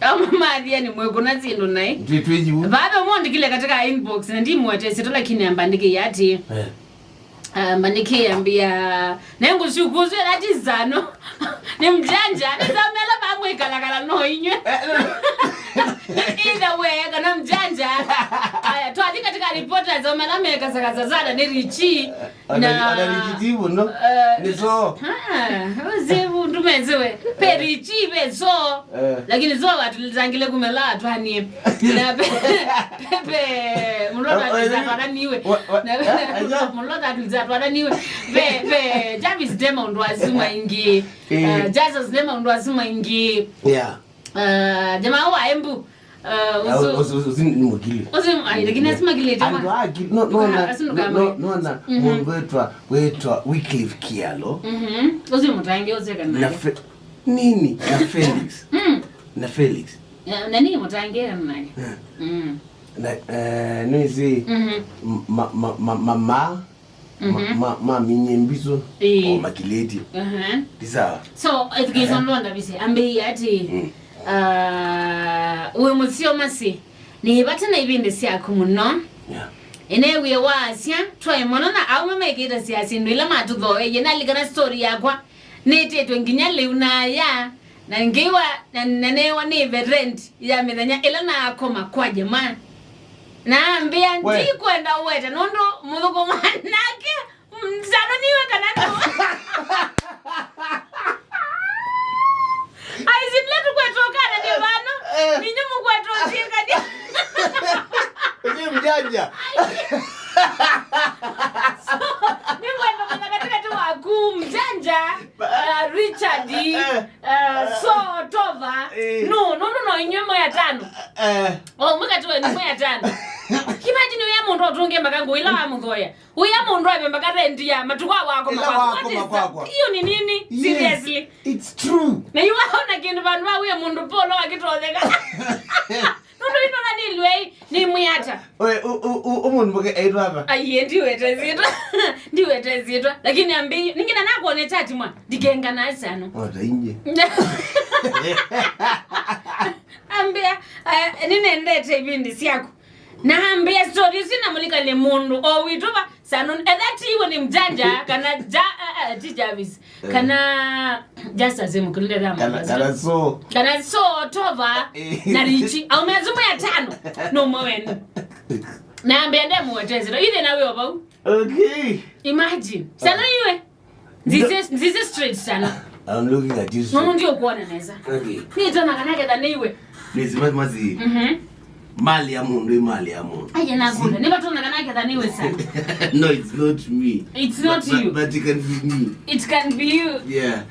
Mama Athiani mwekuna zindu nai. Twitwiju. Vabe mondikile katika inbox na ndimu atesito lakini ambandike yati. Mandike ambia nengu shukuzwe lati zano. Ni mjanja nizamela pamwe kalakala no inywe. Either way kana mjanja. Aya twali katika reporter zomela meka sakazazada ni richi na anarichitivu no. Niso. Uzivu ndumezewe. Pe richi pe so. Lakini zo watu zangile kumela Athiani. Na pepe mulota alizatwala niwe. Na mulota alizatwala niwe. Pe Javis demo ndo azuma ingi. Jesus demo ndo azuma ingi. Yeah. Jamaa wa embu uzini mugili. Uzini lakini asima gile jamaa. No na wetwa Wycliffe Kialo. Uzini mutange uzeka na. Nini na Felix. Na Felix. Nani mutange na nani? Na nizi mama minyembizo o makileti. Disa. So if you don't know bisi ambe yati we musio masi ni batana ibinde siako muno. Yeah. Enewe wasya twa mono na aume mekita siasi ndwila matutho yena ligana story yakwa netetwe nginya leuna ya na ngiwa na nenewa ni verent ya methenya ila na akoma kwa jamaa na ambia ndi kwenda weta nondo muthuko manake mzano niwe kana no aizimletu kwetokana ni bano ninyu mkwetozinga ni mjanja. Mjanja Richard so tova no inyemo ya tano mwaka tuwe ni mwa ya tano imagine uya mundu otunge makango ila amuthoya uya mundu abe makarendi ya matukwa wako makwako hiyo ni nini? Seriously it's true na yuwaona kindu bandu wa uya mundu polo wakitotheka Nundo ino nani lwei ni mwiata. Oe umundu mboke aidu hapa. Aye ndiwete zitwa. Lakini ambi ningina nakuone chati mwa digenga na asano. Ota inje. Ambia nine ndete ibindi siyako. Na ambia story sina mulika ni mundu o wituba sano that iwe ni mjanja kana Javis kana just azemu kulile rama kana so tova na richi au mezumu ya tano no mwenu na ambia ndemu wetezero ile nawe obau. Okay, imagine sana iwe this is straight sana. I'm looking at you. Mundu ndio kuona neza. Okay, ni tona kanake dani iwe please mazi mali ya mundu aje nakunda niba tona kanake dani iwe sana. No, it's not me. It's not you. But it can be me. It can be you. Yeah.